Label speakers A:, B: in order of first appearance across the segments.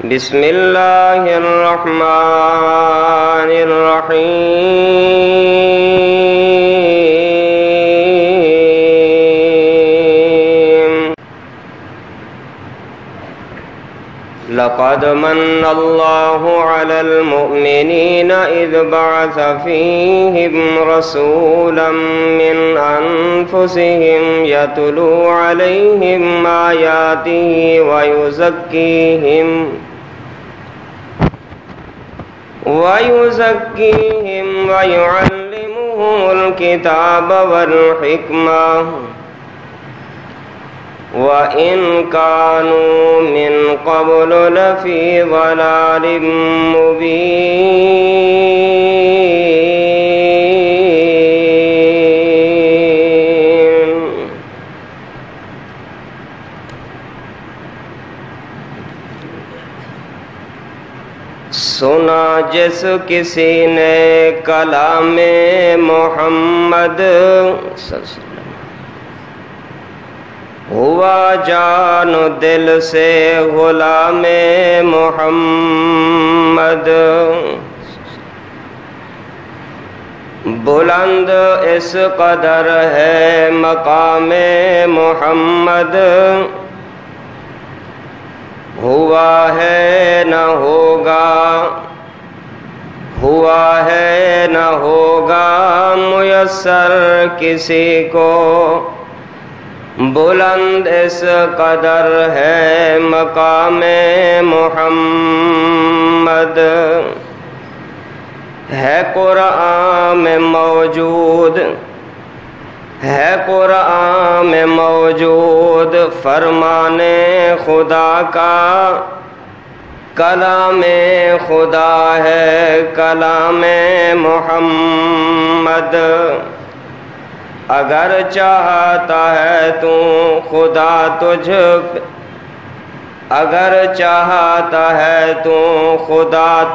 A: بسم اللہ الرحمن الرحیم لقد من اللہ علی المؤمنین اذ بعث فیہم رسولا من انفسہم یتلو علیہم آیاتہ وَيُزَكِّيهِمْ وَيُعَلِّمُهُمُ الْكِتَابَ وَالْحِكْمَةَ وَإِنْ كَانُوا مِنْ قَبْلُ لَفِي ضَلَالٍ مُبِينٍ سنا جس کسی نے کلام محمد ہوا جان دل سے غلام محمد بلند اس قدر ہے مقام محمد ہوا ہے نہ ہوگا میسر کسی کو بلند اس قدر ہے مقام محمد ہے قرآن میں موجود فرمان خدا کا کلام خدا ہے کلام محمد اگر چاہتا ہے تو خدا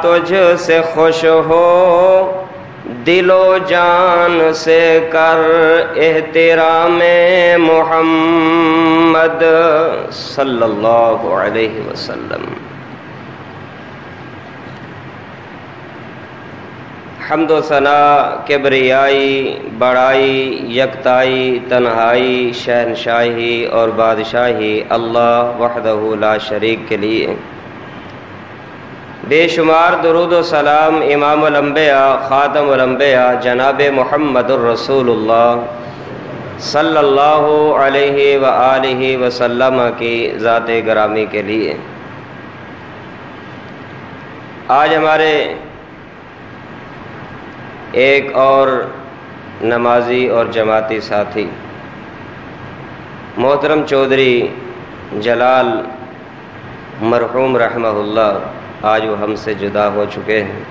A: تجھ سے خوش ہو دل و جان سے کر احترام محمد صلی اللہ علیہ وسلم۔ حمد و ثنا، کبریائی، بڑائی، یکتائی، تنہائی، شہنشاہی اور بادشاہی اللہ وحدہ لا شریک کے لیے۔ بے شمار درود و سلام امام الانبیاء خاتم الانبیاء جناب محمد الرسول اللہ صلی اللہ علیہ وآلہ وسلم کی ذات گرامی کے لیے۔ آج ہمارے ایک اور نمازی اور جماعتی ساتھی محترم چودھری جلال مرحوم رحمہ اللہ آج وہ ہم سے جدا ہو چکے ہیں۔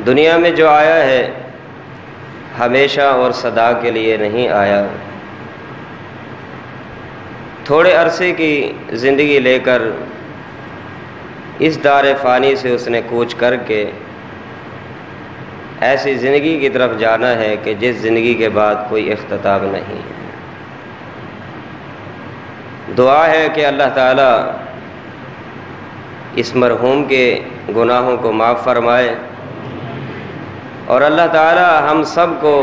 A: دنیا میں جو آیا ہے ہمیشہ اور سدا کے لیے نہیں آیا، تھوڑے عرصے کی زندگی لے کر اس دار فانی سے اس نے کوچ کر کے ایسی زندگی کی طرف جانا ہے کہ جس زندگی کے بعد کوئی اختتام نہیں ہے۔ دعا ہے کہ اللہ تعالیٰ اس مرحوم کے گناہوں کو معاف فرمائے اور اللہ تعالیٰ ہم سب کو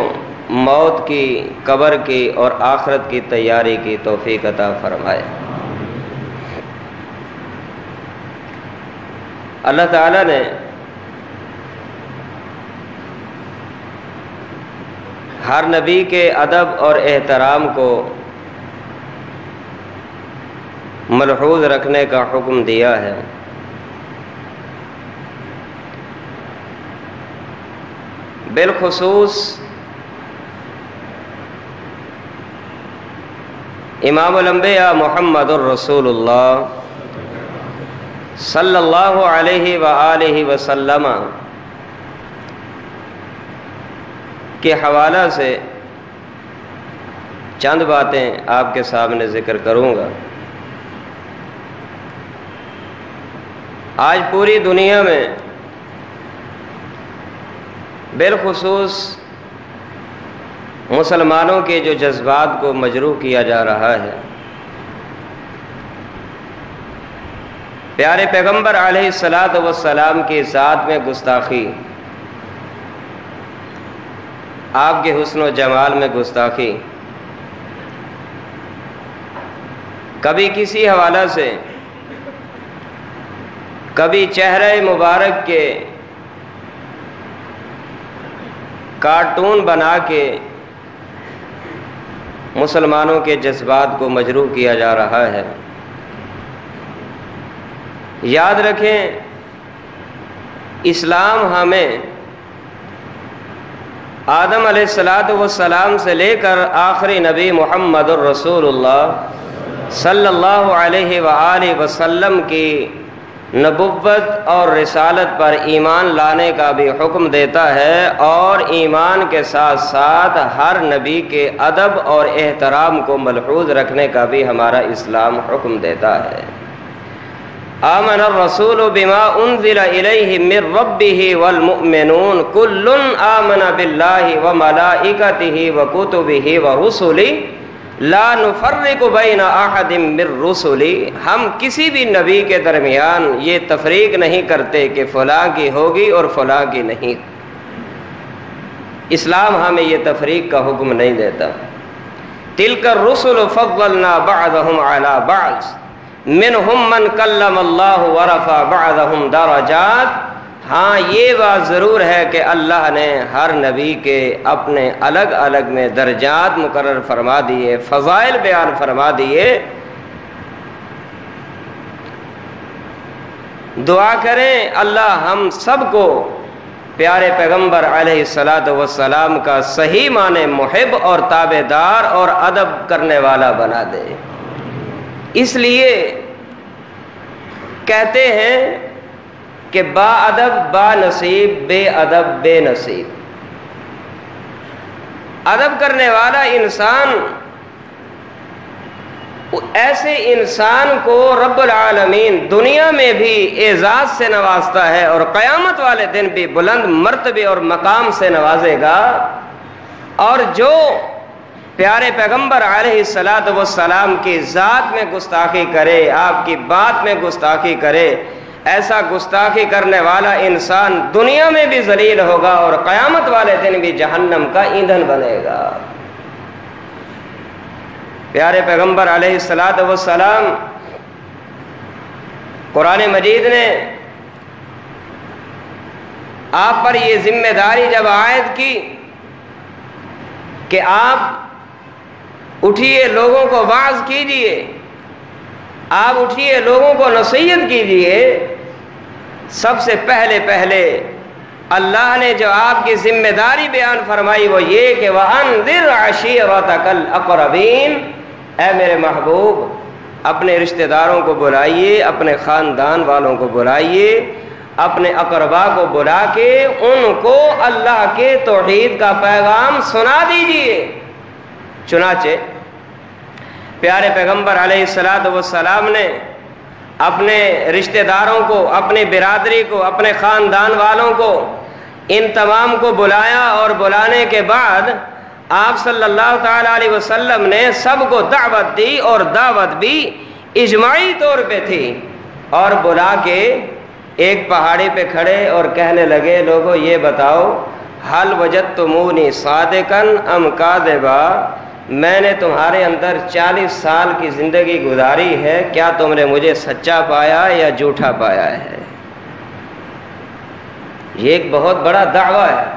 A: موت کی، قبر کی اور آخرت کی تیاری کی توفیق عطا فرمائے۔ اللہ تعالیٰ نے ہر نبی کے ادب اور احترام کو ملحوظ رکھنے کا حکم دیا ہے۔ بالخصوص امام الانبیاء محمد الرسول اللہ صلی اللہ علیہ وآلہ وسلم کے حوالہ سے چند باتیں آپ کے سامنے ذکر کروں گا۔ آج پوری دنیا میں بالخصوص مسلمانوں کے جو جذبات کو مجروح کیا جا رہا ہے، پیارے پیغمبر علیہ الصلوۃ والسلام کی ذات میں گستاخی، آپ کے حسن و جمال میں گستاخی، کبھی کسی حوالہ سے، کبھی چہرہ مبارک کے کارٹون بنا کے مسلمانوں کے جذبات کو مجروح کیا جا رہا ہے۔ یاد رکھیں، اسلام ہمیں آدم علیہ السلام سے لے کر آخری نبی محمد الرسول اللہ صلی اللہ علیہ وآلہ وسلم کی نبوت اور رسالت پر ایمان لانے کا بھی حکم دیتا ہے، اور ایمان کے ساتھ ساتھ ہر نبی کے ادب اور احترام کو ملحوظ رکھنے کا بھی ہمارا اسلام حکم دیتا ہے۔ آمن الرسول بما انزل الیہ من ربہ والمؤمنون کل آمن باللہ وملائکتہ وکتبہ ورسلہ لا نفرق بین احد من رسلی، ہم کسی بھی نبی کے درمیان یہ تفریق نہیں کرتے کہ فلاں کی ہوگی اور فلاں کی نہیں۔ اسلام ہمیں یہ تفریق کا حکم نہیں دیتا۔ تلک الرسل فضلنا بعضهم علی بعض منہم من کلم اللہ ورفع بعضهم درجات، ہاں یہ بات ضرور ہے کہ اللہ نے ہر نبی کے اپنے الگ الگ میں درجات مقرر فرما دیے، فضائل بیان فرما دیے۔ دعا کریں اللہ ہم سب کو پیارے پیغمبر علیہ السلام کا صحیح معنی محب اور تابع دار اور ادب کرنے والا بنا دے۔ اس لیے کہتے ہیں کہ با ادب با نصیب، بے ادب بے نصیب۔ ادب کرنے والا انسان ایسے انسان کو رب العالمین دنیا میں بھی اعزاز سے نوازتا ہے اور قیامت والے دن بھی بلند مرتبے اور مقام سے نوازے گا، اور جو پیارے پیغمبر علیہ السلام کی ذات میں گستاخی کرے، آپ کی بات میں گستاخی کرے، ایسا گستاخی کرنے والا انسان دنیا میں بھی ذلیل ہوگا اور قیامت والے دن بھی جہنم کا ایندھن بنے گا۔ پیارے پیغمبر علیہ السلام قرآن مجید نے آپ پر یہ ذمہ داری جب عائد کی کہ آپ اٹھیے لوگوں کو واعظ کیجیے، آپ اٹھیے لوگوں کو نصیحت کیجیے، سب سے پہلے اللہ نے جو آپ کی ذمہ داری بیان فرمائی وہ یہ کہ وَأَنذِرْ عَشِيرَتَكَ الْأَقْرَبِينَ، اے میرے محبوب اپنے رشتہ داروں کو بلائیے، اپنے خاندان والوں کو بلائیے، اپنے اقربا کو بلا کے ان کو اللہ کے توحید کا پیغام سنا دیجیے۔ چنانچہ پیارے پیغمبر علیہ السلام نے اپنے رشتہ داروں کو، اپنی برادری کو، اپنے خاندان والوں کو، ان تمام کو بلایا، اور بلانے کے بعد آپ صلی اللہ تعالی علیہ وسلم نے سب کو دعوت دی، اور دعوت بھی اجماعی طور پہ تھی، اور بلا کے ایک پہاڑی پہ کھڑے اور کہنے لگے لوگوں یہ بتاؤ حل وجدتمونی صادقا ام کاذبا، میں نے تمہارے اندر 40 سال کی زندگی گزاری ہے، کیا تم نے مجھے سچا پایا یا جھوٹا پایا ہے؟ یہ ایک بہت بڑا دعویٰ ہے۔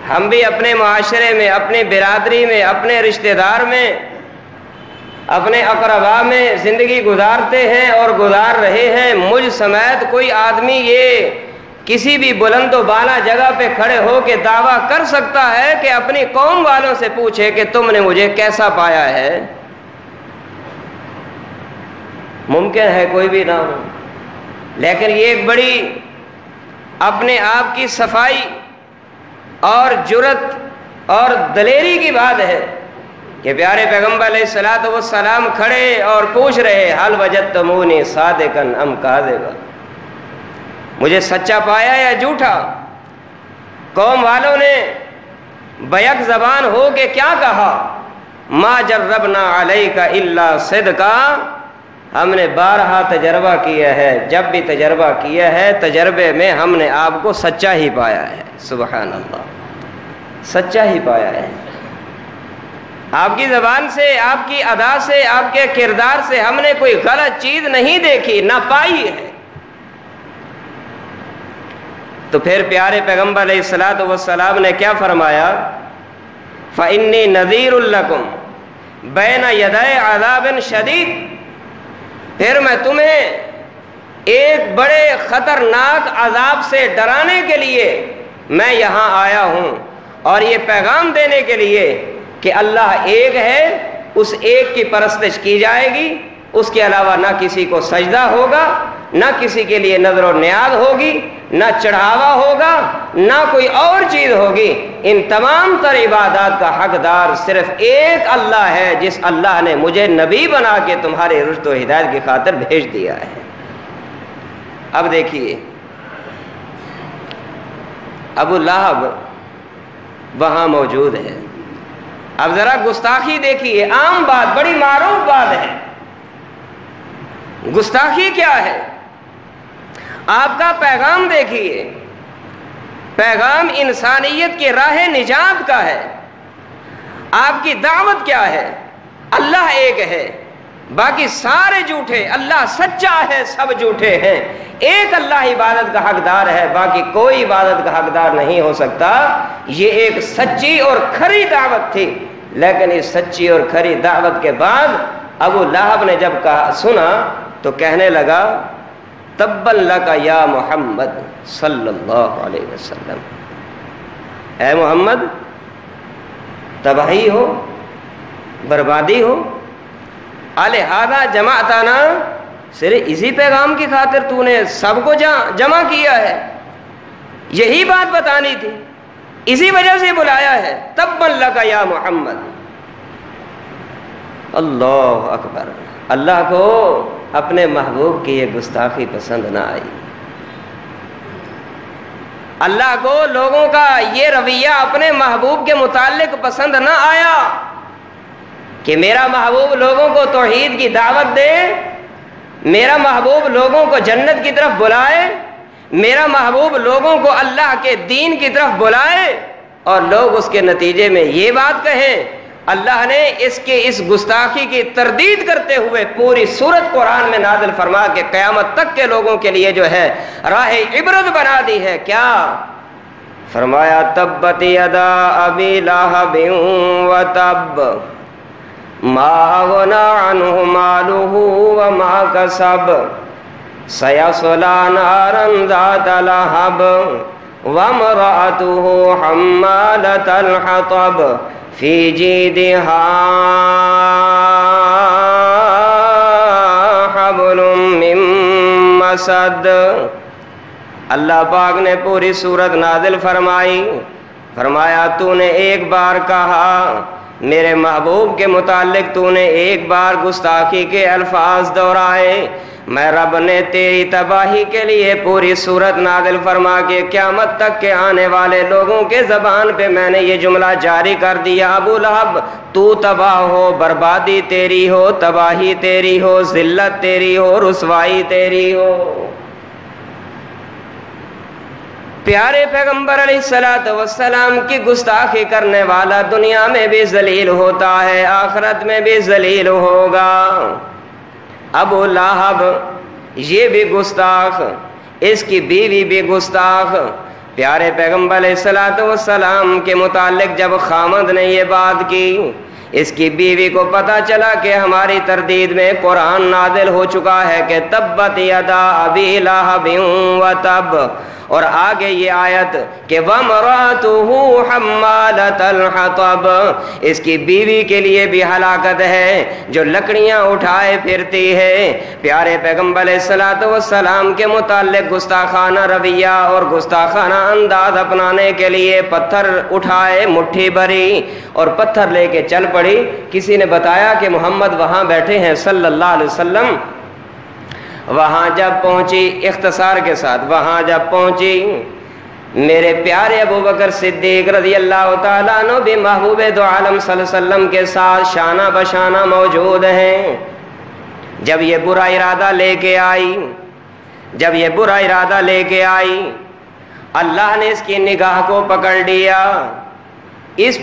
A: ہم بھی اپنے معاشرے میں، اپنی برادری میں، اپنے رشتہ دار میں، اپنے اقربا میں زندگی گزارتے ہیں اور گزار رہے ہیں، مجھ سمیت کوئی آدمی یہ کسی بھی بلند و بالا جگہ پہ کھڑے ہو کے دعویٰ کر سکتا ہے کہ اپنی قوم والوں سے پوچھے کہ تم نے مجھے کیسا پایا ہے؟ ممکن ہے کوئی بھی نہ ہو، لیکن یہ ایک بڑی اپنے آپ کی صفائی اور جرت اور دلیری کی بات ہے کہ پیارے پیغمبر علیہ السلام کھڑے اور پوچھ رہے حل وجدتمونی صادقا ام کاذبا، مجھے سچا پایا یا جھوٹا؟ قوم والوں نے بیک زبان ہو کے کیا کہا؟ ما جربنا علیک الا صدقا، ہم نے بارہا تجربہ کیا ہے، جب بھی تجربہ کیا ہے تجربے میں ہم نے آپ کو سچا ہی پایا ہے۔ سبحان اللہ، سچا ہی پایا ہے۔ آپ کی زبان سے، آپ کی ادا سے، آپ کے کردار سے ہم نے کوئی غلط چیز نہیں دیکھی، نہ پائی ہے۔ تو پھر پیارے پیغمبر علیہ الصلوۃ والسلام نے کیا فرمایا؟ فَإِنِّي نَذِيرٌ لَكُمْ بَيْنَ يَدَيْ عَذَابٍ شَدِيدٍ، پھر میں تمہیں ایک بڑے خطرناک عذاب سے ڈرانے کے لیے میں یہاں آیا ہوں، اور یہ پیغام دینے کے لیے کہ اللہ ایک ہے، اس ایک کی پرستش کی جائے گی، اس کے علاوہ نہ کسی کو سجدہ ہوگا، نہ کسی کے لیے نظر و نیاز ہوگی، نہ چڑھاوا ہوگا، نہ کوئی اور چیز ہوگی۔ ان تمام تر عبادات کا حقدار صرف ایک اللہ ہے، جس اللہ نے مجھے نبی بنا کے تمہارے رشد و ہدایت کی خاطر بھیج دیا ہے۔ اب دیکھیے، ابو لہب وہاں موجود ہے۔ اب ذرا گستاخی دیکھیے، عام بات، بڑی معروف بات ہے۔ گستاخی کیا ہے؟ آپ کا پیغام دیکھیے، پیغام انسانیت کی راہ نجات کا ہے۔ آپ کی دعوت کیا ہے؟ اللہ ایک ہے، باقی سارے جھوٹے، اللہ سچا ہے، سب جھوٹے ہیں۔ ایک اللہ عبادت کا حقدار ہے، باقی کوئی عبادت کا حقدار نہیں ہو سکتا۔ یہ ایک سچی اور کھری دعوت تھی، لیکن اس سچی اور کھری دعوت کے بعد ابو لہب نے جب سنا تو کہنے لگا تبا لک یا محمد صلی اللہ علیہ وسلم، اے محمد تباہی ہو، بربادی ہو، الہذا جمعتنا، صرف اسی پیغام کی خاطر تو نے سب کو جمع کیا ہے، یہی بات بتانی تھی، اسی وجہ سے بلایا ہے۔ تبا لک یا محمد، اللہ اکبر۔ اللہ کو اپنے محبوب کی یہ گستاخی پسند نہ آئی، اللہ کو لوگوں کا یہ رویہ اپنے محبوب کے متعلق پسند نہ آیا کہ میرا محبوب لوگوں کو توحید کی دعوت دے، میرا محبوب لوگوں کو جنت کی طرف بلائے، میرا محبوب لوگوں کو اللہ کے دین کی طرف بلائے، اور لوگ اس کے نتیجے میں یہ بات کہیں۔ اللہ نے اس گستاخی کی تردید کرتے ہوئے پوری سورت قرآن میں نازل فرما کے قیامت تک کے لوگوں کے لیے جو ہے راہ عبرت بنا دی ہے۔ کیا فرمایا؟ تبت یدا ابی لہب وتب ما اغنی عنہ مالہ وما کسب سیصلی نارا ذات لہب وامرأتہ حمالۃ الحطب فی جیدہا حبل من مسد۔ اللہ پاک نے پوری سورت نازل فرمائی، فرمایا تو نے ایک بار کہا میرے محبوب کے متعلق، تو نے ایک بار گستاخی کے الفاظ دہرائے، میں رب نے تیری تباہی کے لیے پوری سورت نازل فرما کے قیامت تک کے آنے والے لوگوں کے زبان پہ میں نے یہ جملہ جاری کر دیا، ابو لہب تو تباہ ہو، بربادی تیری ہو، تباہی تیری ہو، ذلت تیری ہو، رسوائی تیری ہو۔ پیارے پیغمبر علیہ الصلوۃ والسلام کی گستاخی کرنے والا دنیا میں بھی ذلیل ہوتا ہے، آخرت میں بھی ذلیل ہوگا۔ ابو لہب یہ بھی گستاخ، اس کی بیوی بھی گستاخ۔ پیارے پیغمبر علیہ الصلوۃ والسلام کے متعلق جب خامد نے یہ بات کی، اس کی بیوی کو پتا چلا کہ ہماری تردید میں قرآن نازل ہو چکا ہے کہ تبت یدا ابی لہب وتب، اور آگے یہ آیت کہ وامرأتہ حمالۃ الحطب، اس کی بیوی کے لیے بھی ہلاکت ہے جو لکڑیاں اٹھائے پھرتی ہے۔ پیارے پیغمبر علیہ الصلوۃ والسلام کے متعلق گستاخانہ رویہ اور گستاخانہ انداز اپنانے کے لیے پتھر اٹھائے، مٹھی بھری اور پتھر لے کے چل پڑی۔ کسی نے بتایا کہ محمد وہاں بیٹھے ہیں صلی اللہ علیہ وسلم۔ وہاں جب پہنچی، اختصار کے ساتھ وہاں جب پہنچی، میرے پیارے ابو بکر صدیق رضی اللہ تعالیٰ عنہ بھی محبوب دو عالم صلی اللہ علیہ وسلم کے ساتھ شانہ بشانہ موجود ہیں۔ جب یہ برا ارادہ لے کے آئی، جب یہ برا ارادہ لے کے آئی، اللہ نے اس کی نگاہ کو پکڑ لیا، اس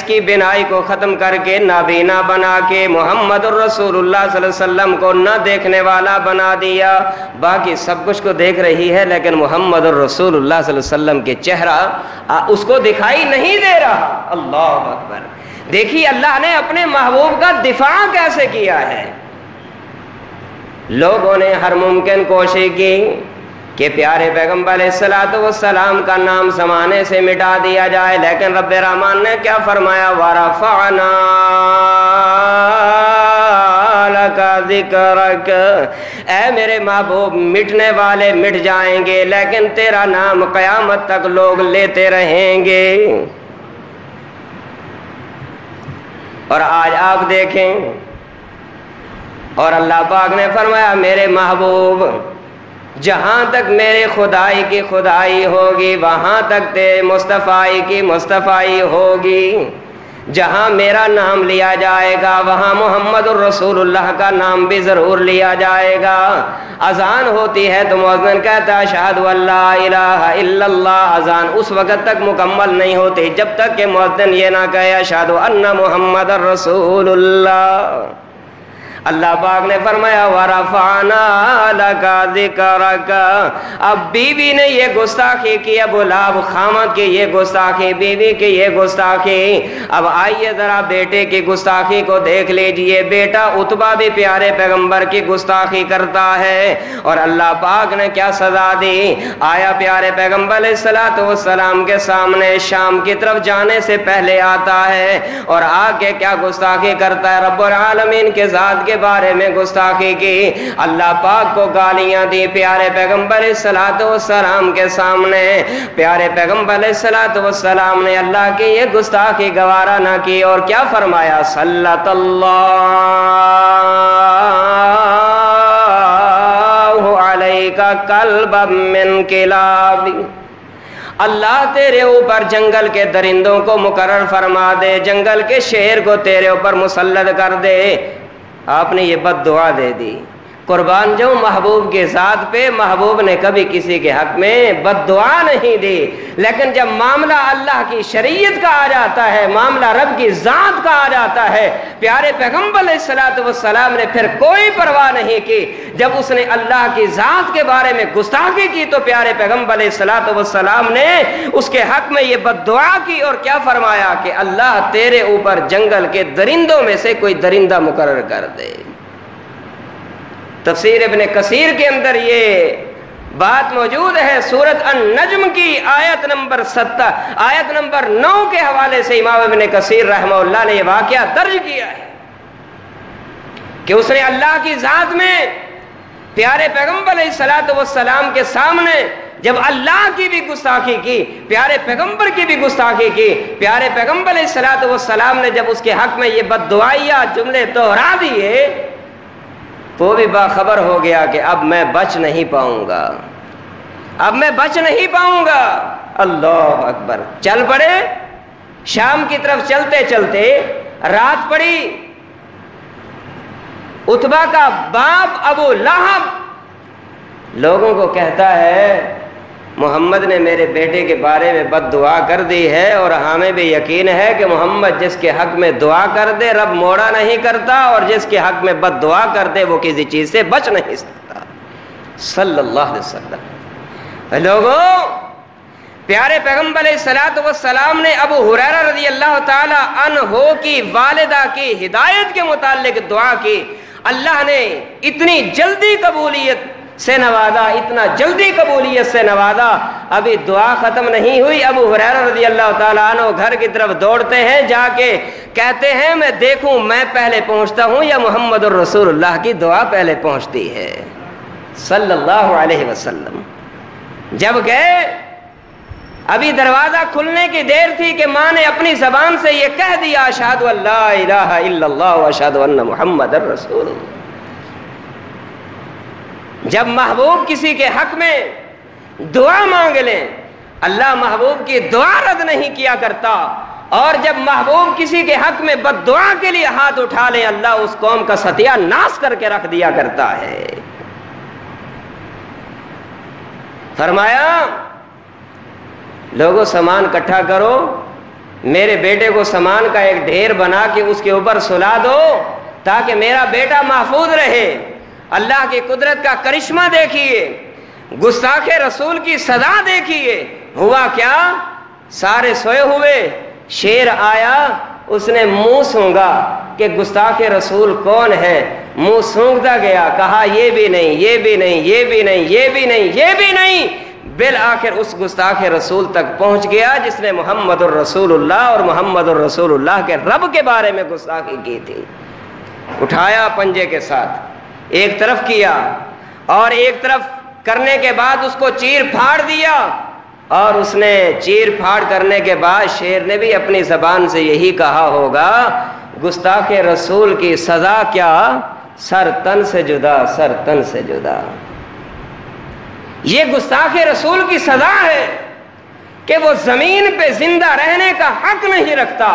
A: کی بینائی کو ختم کر کے نابینا بنا کے محمد الرسول اللہ صلی اللہ علیہ وسلم کو نہ دیکھنے والا بنا دیا۔ باقی سب کچھ کو دیکھ رہی ہے لیکن محمد الرسول اللہ صلی اللہ علیہ وسلم کے چہرہ اس کو دکھائی نہیں دے رہا۔ اللہ اکبر! دیکھیے اللہ نے اپنے محبوب کا دفاع کیسے کیا ہے۔ لوگوں نے ہر ممکن کوشش کی کہ پیارے پیغمبر علیہ السلام کا نام زمانے سے مٹا دیا جائے، لیکن رب رحمان نے کیا فرمایا؟ وَرَفَعْنَا لَكَ ذِكْرَكَ، اے میرے محبوب مٹنے والے مٹ جائیں گے لیکن تیرا نام قیامت تک لوگ لیتے رہیں گے۔ اور آج آپ دیکھیں، اور اللہ پاک نے فرمایا میرے محبوب جہاں تک میرے خدائی کی خدائی ہوگی وہاں تک تیرے مصطفائی کی مصطفائی ہوگی۔ جہاں میرا نام لیا جائے گا وہاں محمد الرسول اللہ کا نام بھی ضرور لیا جائے گا۔ اذان ہوتی ہے تو مؤذن کہتا ہے اشہد ان لا الہ الا اللہ، اذان اس وقت تک مکمل نہیں ہوتی جب تک کہ مؤذن یہ نہ کہے اشہد ان محمد الرسول اللہ۔ اللہ پاک نے فرمایا وَرَفَعْنَا لَكَ ذِكْرَكَ۔ اب بیوی نے یہ گستاخی کی، ابو لہب خامد کی یہ گستاخی، بیوی کی یہ گستاخی، اب آئیے ذرا بیٹے کی گستاخی کو دیکھ لیجئے۔ بیٹا عتبہ بھی پیارے پیغمبر کی گستاخی کرتا ہے اور اللہ پاک نے کیا سزا دی؟ آیا پیارے پیغمبر علیہ السلام کے سامنے شام کی طرف جانے سے پہلے آتا ہے اور آ کے کیا گستاخی کرتا ہے؟ رب العالمین کے ذات کے بارے میں گستاخی کی، اللہ پاک کو گالیاں دی پیارے پیغمبر علیہ السلام کے سامنے۔ پیارے پیغمبر علیہ السلام نے اللہ کی یہ گستاخی گوارا نہ کی اور کیا فرمایا؟ سلط اللہ علیک کلبا من کلاب، اللہ تیرے اوپر جنگل کے درندوں کو مقرر فرما دے، جنگل کے شیر کو تیرے اوپر مسلط کر دے۔ آپ نے یہ بد دعا دے دی۔ قربان جو محبوب کے ذات پہ محبوب نے کبھی کسی کے حق میں بد دعا نہیں دی، لیکن جب معاملہ اللہ کی شریعت کا آ جاتا ہے، معاملہ رب کی ذات کا آ جاتا ہے، پیارے پیغمبر علیہ السلام نے پھر کوئی پرواہ نہیں کی۔ جب اس نے اللہ کی ذات کے بارے میں گستاخی کی تو پیارے پیغمبر علیہ السلام نے اس کے حق میں یہ بد دعا کی اور کیا فرمایا کہ اللہ تیرے اوپر جنگل کے درندوں میں سے کوئی درندہ مقرر کر دے۔ تفسیر ابن کثیر کے اندر یہ بات موجود ہے، سورۃ النجم کی آیت نمبر 9 کے حوالے سے امام ابن کثیر رحمہ اللہ نے یہ واقعہ درج کیا ہے کہ اس نے اللہ کی ذات میں پیارے پیغمبر علیہ السلام کے سامنے جب اللہ کی بھی گستاخی کی، پیارے پیغمبر کی بھی گستاخی کی، پیارے پیغمبر علیہ السلام نے جب اس کے حق میں یہ بد دعائیہ جملے دہرا دیے، وہ بھی باخبر ہو گیا کہ اب میں بچ نہیں پاؤں گا، اب میں بچ نہیں پاؤں گا۔ اللہ اکبر! چل پڑے، شام کی طرف چلتے چلتے رات پڑی، عتبہ کا باپ ابو لہب لوگوں کو کہتا ہے محمد نے میرے بیٹے کے بارے میں بد دعا کر دی ہے اور ہمیں بھی یقین ہے کہ محمد جس کے حق میں دعا کر دے رب موڑا نہیں کرتا، اور جس کے حق میں بد دعا کر دے وہ کسی چیز سے بچ نہیں سکتا۔ صلی اللہ علیہ وسلم۔ لوگوں، پیارے پیغمبر علیہ السلام نے ابو ہریرہ رضی اللہ تعالی عنہ کی والدہ کی ہدایت کے متعلق دعا کی، اللہ نے اتنی جلدی قبولیت سے نوازا، اتنا جلدی قبولیت سے نوازا، ابھی دعا ختم نہیں ہوئی، ابو ہریرہ رضی اللہ تعالیٰ عنہ گھر کی طرف دوڑتے ہیں، جا کے کہتے ہیں میں دیکھوں میں پہلے پہنچتا ہوں یا محمد الرسول اللہ کی دعا پہلے پہنچتی ہے صلی اللہ علیہ وسلم۔ جب گئے، ابھی دروازہ کھلنے کی دیر تھی کہ ماں نے اپنی زبان سے یہ کہہ دیا اشہد ان لا الہ الا اللہ واشہد ان محمد الرسول اللہ۔ جب محبوب کسی کے حق میں دعا مانگ لیں، اللہ محبوب کی دعا رد نہیں کیا کرتا، اور جب محبوب کسی کے حق میں بد دعا کے لیے ہاتھ اٹھا لے اللہ اس قوم کا ستیہ ناش کر کے رکھ دیا کرتا ہے۔ فرمایا لوگوں سامان اکٹھا کرو، میرے بیٹے کو سامان کا ایک ڈھیر بنا کے اس کے اوپر سلا دو تاکہ میرا بیٹا محفوظ رہے۔ اللہ کی قدرت کا کرشمہ دیکھیے، گستاخ رسول کی سزا دیکھیے۔ ہوا کیا؟ سارے سوئے ہوئے، شیر آیا، اس نے منہ سونگا کہ گستاخ رسول کون ہے، منہ سونگتا گیا، کہا یہ بھی نہیں، یہ بھی نہیں، یہ بھی نہیں، یہ بھی نہیں، یہ بھی نہیں، بالآخر اس گستاخ رسول تک پہنچ گیا جس نے محمد الرسول اللہ اور محمد الرسول اللہ کے رب کے بارے میں گستاخی کی تھی۔ اٹھایا پنجے کے ساتھ، ایک طرف کیا اور ایک طرف کرنے کے بعد اس کو چیر پھاڑ دیا، اور اس نے چیر پھاڑ کرنے کے بعد شیر نے بھی اپنی زبان سے یہی کہا ہوگا، گستاخ رسول کی سزا کیا؟ سر تن سے جدا، سر تن سے جدا۔ یہ گستاخ رسول کی سزا ہے کہ وہ زمین پہ زندہ رہنے کا حق نہیں رکھتا،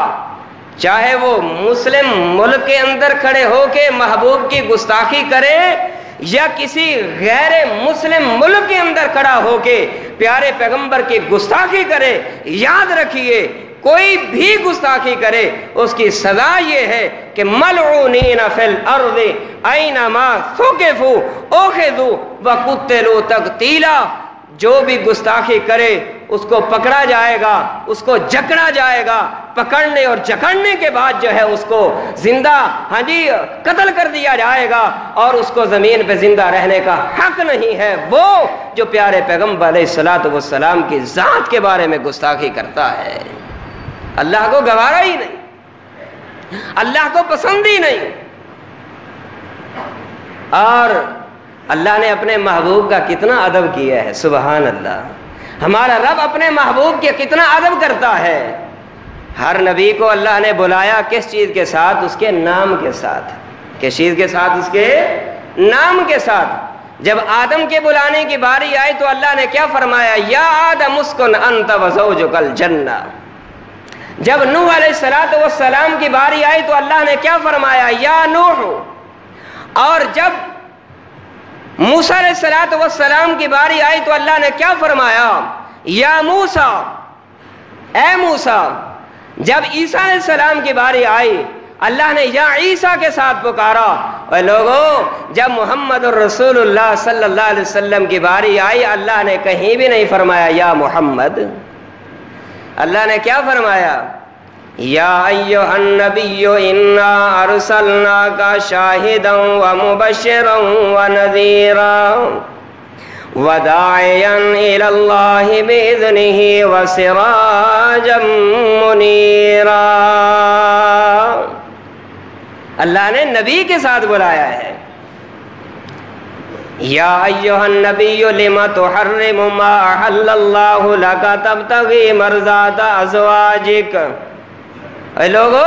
A: چاہے وہ مسلم ملک کے اندر کھڑے ہو کے محبوب کی گستاخی کرے یا کسی غیر مسلم ملک کے اندر کھڑا ہو کے پیارے پیغمبر کی گستاخی کرے۔ یاد رکھیے کوئی بھی گستاخی کرے اس کی سزا یہ ہے کہ ملعونین فی الارض اینما ثقفوا اخذوا وقتلوا تقتیلا۔ جو بھی گستاخی کرے اس کو پکڑا جائے گا، اس کو جکڑا جائے گا، پکڑنے اور جکڑنے کے بعد جو ہے اس کو زندہ قتل کر دیا جائے گا، اور اس کو زمین پہ زندہ رہنے کا حق نہیں ہے وہ جو پیارے پیغمبر علیہ الصلوۃ والسلام کی ذات کے بارے میں گستاخی کرتا ہے۔ اللہ کو گوارا ہی نہیں، اللہ کو پسند ہی نہیں۔ اور اللہ نے اپنے محبوب کا کتنا ادب کیا ہے، سبحان اللہ۔ ہمارا رب اپنے محبوب کے کتنا ادب کرتا ہے۔ ہر نبی کو اللہ نے بلایا کس چیز کے ساتھ؟ اس کے نام کے ساتھ۔ کس چیز کے ساتھ؟ اس کے نام کے ساتھ۔ جب آدم کے بلانے کی باری آئی تو اللہ نے کیا فرمایا؟ یا آدم اسکن انت وزوجک الجنہ۔ جب نوح علیہ السلام کی باری آئی تو اللہ نے کیا فرمایا؟ یا نوح۔ اور جب موسیٰ علیہ السلام کی باری آئی تو اللہ نے کیا فرمایا؟ یا موسیٰ، اے موسیٰ۔ جب عیسیٰ علیہ السلام کی باری آئی اللہ نے یا عیسیٰ کے ساتھ پکارا۔ اے لوگوں جب محمد الرسول اللہ صلی اللہ علیہ وسلم کی باری آئی اللہ نے کہیں بھی نہیں فرمایا یا محمد، اللہ نے کیا فرمایا؟ یا ایھا النبی انا ارسلناک شاہدا ومبشرا ونذیرا وداعیا الی اللہ باذنہ وسراجا منیرا۔ اللہ نے نبی کے ساتھ بلایا ہے۔ یا ایھا النبی لم تحرم ما احل اللہ لک تبتغی مرضات ازواجک۔ اے لوگو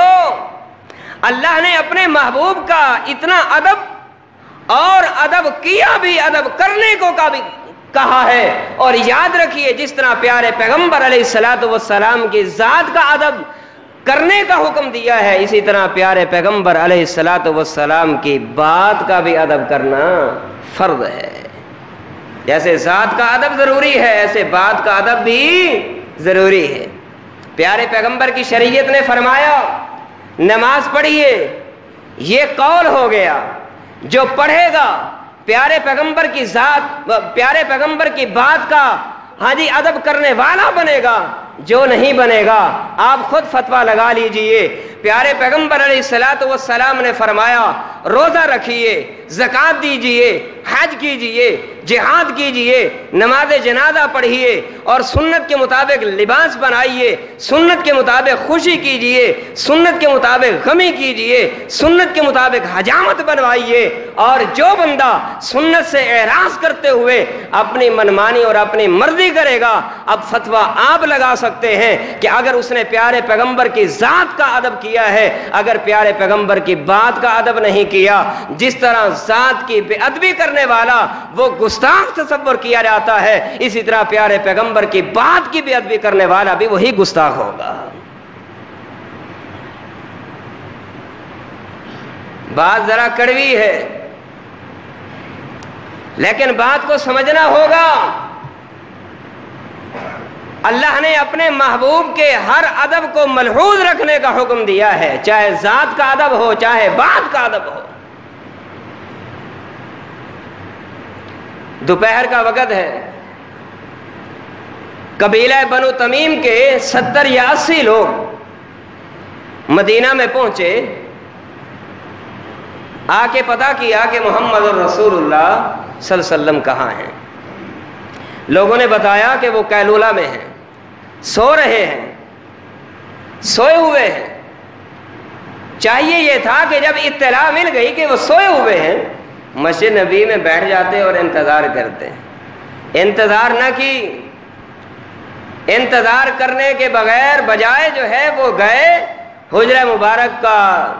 A: اللہ نے اپنے محبوب کا اتنا ادب اور ادب کیا بھی، ادب کرنے کو بھی کہا ہے۔ اور یاد رکھیے جس طرح پیارے پیغمبر علیہ الصلوۃ والسلام کی ذات کا ادب کرنے کا حکم دیا ہے، اسی طرح پیارے پیغمبر علیہ الصلوۃ والسلام کی بات کا بھی ادب کرنا فرض ہے۔ جیسے ذات کا ادب ضروری ہے ایسے بات کا ادب بھی ضروری ہے۔ پیارے پیغمبر کی شریعت نے فرمایا نماز پڑھیے، یہ قول ہو گیا، جو پڑھے گا پیارے پیغمبر کی ذات، پیارے پیغمبر کی بات کا ادب کرنے والا بنے گا، جو نہیں بنے گا آپ خود فتویٰ لگا لیجئے۔ پیارے پیغمبر علیہ الصلوۃ والسلام نے فرمایا روزہ رکھیے، زکوٰۃ دیجئے، حج کیجئے، جہاد کیجئے، نماز جنازہ پڑھیے اور سنت کے مطابق لباس بنائیے، سنت کے مطابق خوشی کیجئے، سنت کے مطابق غمی کیجئے، سنت کے مطابق حجامت بنوائیے۔ اور جو بندہ سنت سے اعراض کرتے ہوئے اپنی منمانی اور اپنی مرضی کرے گا، اب فتویٰ آپ لگا سکتے ہیں کہ اگر اس نے پیارے پیغمبر کی ذات کا ادب کیا ہے، اگر پیارے پیغمبر کی بات کا ادب نہیں کیا، جس طرح ذات کی بے ادبی کرنے والا وہ گستاخ تصور کیا جاتا ہے، اسی طرح پیارے پیغمبر کی بات کی بے ادبی کرنے والا بھی وہی گستاخ ہوگا۔ بات ذرا کڑوی ہے، لیکن بات کو سمجھنا ہوگا۔ اللہ نے اپنے محبوب کے ہر ادب کو ملحوظ رکھنے کا حکم دیا ہے، چاہے ذات کا ادب ہو چاہے بات کا ادب ہو۔ دوپہر کا وقت ہے، قبیلہ بنو تمیم کے 70 یا 80 لوگ مدینہ میں پہنچے، آ کے پتہ کیا کہ محمد الرسول اللہ صلی اللہ علیہ وسلم کہاں ہیں۔ لوگوں نے بتایا کہ وہ قیلولہ میں ہیں، سو رہے ہیں، سوئے ہوئے ہیں۔ چاہیے یہ تھا کہ جب اطلاع مل گئی کہ وہ سوئے ہوئے ہیں، مسجد نبی میں بیٹھ جاتے اور انتظار کرتے۔ انتظار نہ کی، انتظار کرنے کے بغیر بجائے جو ہے وہ گئے، حجرہ مبارک کا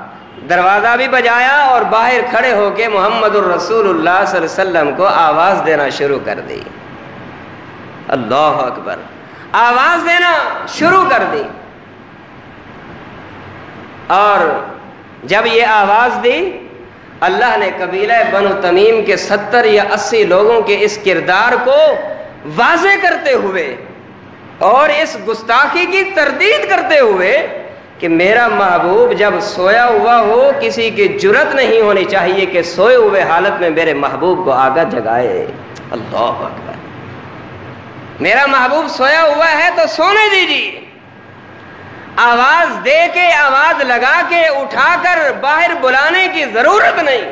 A: دروازہ بھی بجایا اور باہر کھڑے ہو کے محمد الرسول اللہ صلی اللہ علیہ وسلم کو آواز دینا شروع کر دی۔ اللہ اکبر، آواز دینا شروع کر دی۔ اور جب یہ آواز دی، اللہ نے قبیلہ بنو تمیم کے 70 یا 80 لوگوں کے اس کردار کو واضح کرتے ہوئے اور اس گستاخی کی تردید کرتے ہوئے کہ میرا محبوب جب سویا ہوا ہو، کسی کی جرت نہیں ہونی چاہیے کہ سوئے ہوئے حالت میں میرے محبوب کو آگاہ جگائے۔ اللہ اکبر، میرا محبوب سویا ہوا ہے تو سونے دیجیے، آواز دے کے، آواز لگا کے، اٹھا کر باہر بلانے کی ضرورت نہیں۔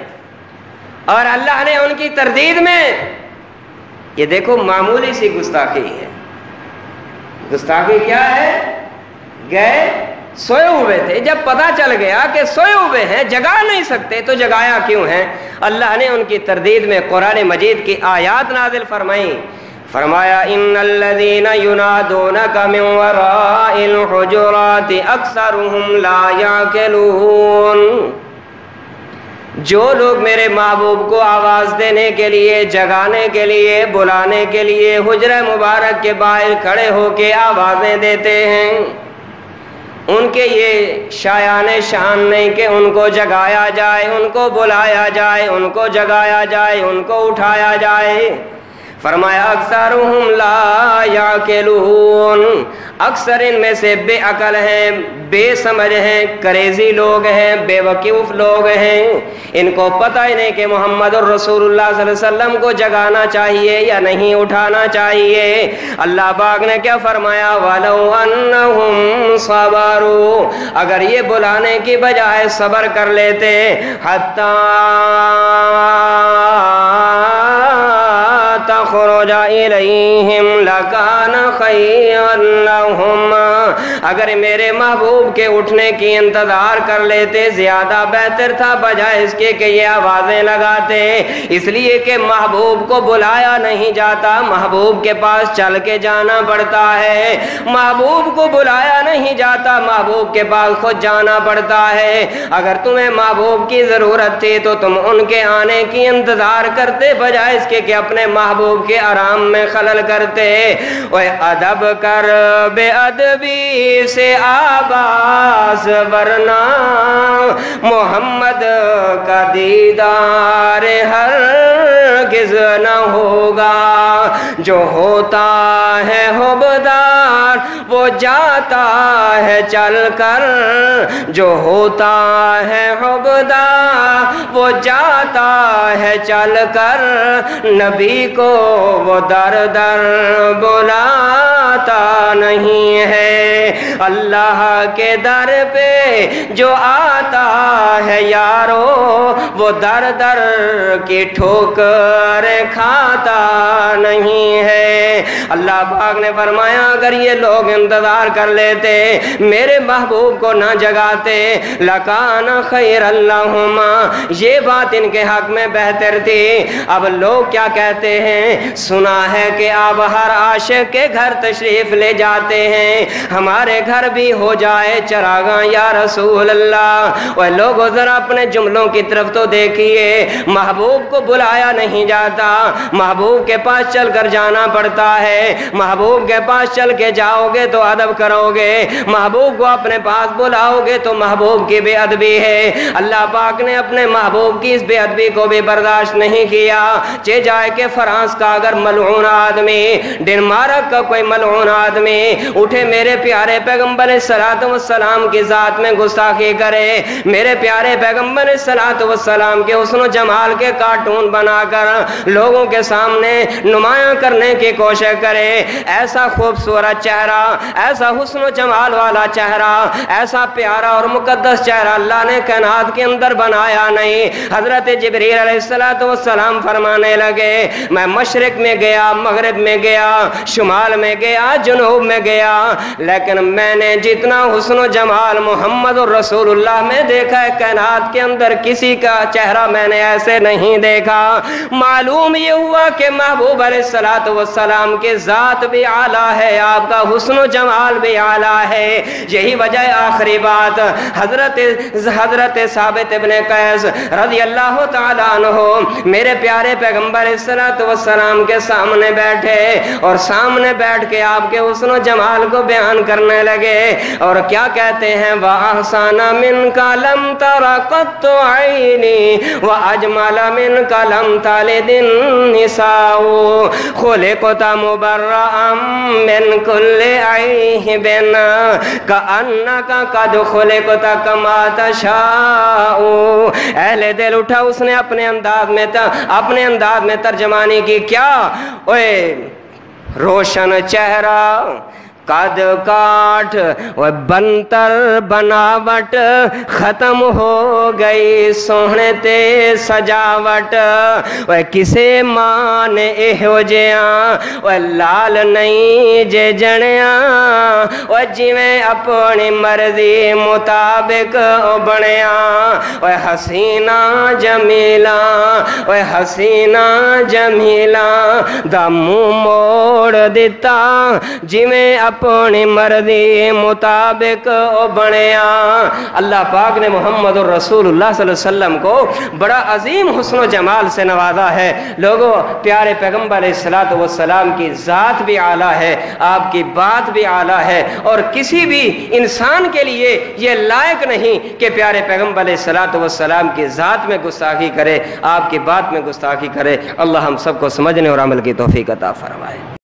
A: اور اللہ نے ان کی تردید میں، یہ دیکھو معمولی سی گستاخی ہے۔ گستاخی کیا ہے؟ گئے، سوئے ہوئے تھے، جب پتہ چل گیا کہ سوئے ہوئے ہیں، جگا نہیں سکتے تو جگایا کیوں ہیں؟ اللہ نے ان کی تردید میں قرآن مجید کی آیات نازل فرمائیں۔ فرمایا ان الذین ینادونک من وراء الحجرات اکثرهم لا یعقلون، جو لوگ میرے محبوب کو آواز دینے کے لیے، جگانے کے لیے، بلانے کے لیے حجرہ مبارک کے باہر کھڑے ہو کے آوازیں دیتے ہیں، ان کے یہ شایان شان نہیں کہ ان کو جگایا جائے، ان کو بلایا جائے، ان کو جگایا جائے، ان کو اٹھایا جائے۔ فرمایا اکثرهم لا یعقلون، اکثر ان میں سے بے عقل ہیں، بے سمجھ ہیں، کریزی لوگ ہیں، بے وقوف لوگ ہیں، ان کو پتہ ہی نہیں کہ محمد الرسول اللہ صلی اللہ علیہ وسلم کو جگانا چاہیے یا نہیں اٹھانا چاہیے۔ اللہ پاک نے کیا فرمایا؟ وَلَوْ أَنَّهُمْ صَبَرُوا، اگر یہ بلانے کی بجائے صبر کر لیتے، حَتَّى تخرج الیہم لکان خیرا لہم، اگر میرے محبوب کے اٹھنے کی انتظار کر لیتے زیادہ بہتر تھا، بجائے اس کے کہ یہ آوازیں لگاتے۔ اس لیے کہ محبوب کو بلایا نہیں جاتا، محبوب کے پاس چل کے جانا پڑتا ہے۔ محبوب کو بلایا نہیں جاتا، محبوب کے پاس خود جانا پڑتا ہے۔ اگر تمہیں محبوب کی ضرورت تھی تو تم ان کے آنے کی انتظار کرتے، بجائے اس کے کہ اپنے محبوب کے آرام میں خلل کرتے۔ اوے ادب کر بے ادبی سے آباز، ورنہ محمد کا دیدار ہرگز نہ ہوگا۔ جو ہوتا ہے حبدار وہ جاتا ہے چل کر، جو ہوتا ہے حبدار وہ جاتا ہے چل کر، نبی کو وہ در در بلاتا نہیں ہے۔ اللہ کے در پہ جو آتا ہے یارو، وہ در در کی ٹھوکر کھاتا نہیں ہے۔ اللہ پاک نے فرمایا اگر یہ لوگ انتظار کر لیتے، میرے محبوب کو نہ جگاتے، لکان خیر اللہم، یہ بات ان کے حق میں بہتر تھی۔ اب لوگ کیا کہتے ہیں؟ سنا ہے کہ آپ ہر عاشق کے گھر تشریف لے جاتے ہیں، ہمارے گھر بھی ہو جائے چراغاں یا رسول اللہ۔ وہ لوگوں ذرا اپنے جملوں کی طرف تو تو دیکھیے محبوب کو بلایا نہیں جاتا، محبوب کے پاس چل کر جانا پڑتا ہے، محبوب کے پاس چل کے جاؤ گے تو ادب کرو گے، محبوب کو اپنے پاس بلاؤ گے تو محبوب کی بے ادبی ہے۔ اللہ پاک نے اپنے محبوب کی اس بے ادبی کو بھی برداشت نہیں کیا۔ چہ جائے کہ فرانس کا اگر ملعون آدمی، ڈنمارک کا کوئی ملعون آدمی اٹھے میرے پیارے پیغمبر صلوات و سلام کی ذات میں گستاخی کرے، میرے پیارے پیغمبر صلوات و سلام کے حسن و جمال کے کارٹون بنا کر لوگوں کے سامنے نمایاں کرنے کی کوشش کرے، ایسا خوبصورت چہرہ، ایسا حسن و جمال والا چہرہ، ایسا پیارا اور مقدس چہرہ اللہ نے کائنات کے اندر بنایا نہیں۔ حضرت جبریل علیہ السلام فرمانے لگے میں مشرق میں گیا، مغرب میں گیا، شمال میں گیا، جنوب میں گیا، لیکن میں نے جتنا حسن و جمال محمد رسول اللہ میں دیکھا ہے کائنات کے اندر کسی کا چہرہ میں نے ایسے نہیں دیکھا۔ معلوم یہ ہوا کہ محبوب علیہ السلام کی ذات بھی اعلیٰ ہے، آپ کا حسن و جمال بھی اعلیٰ ہے۔ یہی وجہ آخری بات حضرت ثابت ابن قیس رضی اللہ تعالیٰ عنہ میرے پیارے پیغمبر السلام کے سامنے بیٹھے اور سامنے بیٹھ کے آپ کے حسن و جمال کو بیان کرنے لگے، اور کیا کہتے ہیں وَأَحْسَنَ مِنْكَ لَمْ تَرَ قَطُّ عَيْنِي وَأَجْمَلَ مِنْكَ لَمْ تَلِدِ النِّسَاءُ خُلِقْتَ مُبَرَّأً مِنْ كُلِّ عَيْبٍ كَأَنَّكَ قَدْ خُلِقْتَ كَمَا تَشَاءُ۔ اہل دل اٹھا، اس نے اپنے انداز میں ترجمانی کی، کیا اوے روشن چہرہ، قد کاٹ و بنتر بناوٹ ختم ہو گئی سوہنے تے سجاوٹ، و کسے مان اہو جیاں و لال نہیں جے جنیاں، و جویں اپنی مرضی مطابق بنیاں، و حسینہ جمیلہ، و حسینہ جمیلہ دا منہ موڑ دیتا جویں اپنی مرضی مطابق بنیا۔ اللہ پاک نے محمد الرسول اللہ صلی اللہ علیہ وسلم کو بڑا عظیم حسن و جمال سے نوازا ہے۔ لوگوں، پیارے پیغمبر علیہ السلام کی ذات بھی اعلیٰ ہے، آپ کی بات بھی اعلیٰ ہے، اور کسی بھی انسان کے لیے یہ لائق نہیں کہ پیارے پیغمبر علیہ السلام کی ذات میں گستاخی کرے، آپ کی بات میں گستاخی کرے۔ اللہ ہم سب کو سمجھنے اور عمل کی توفیق عطا فرمائے۔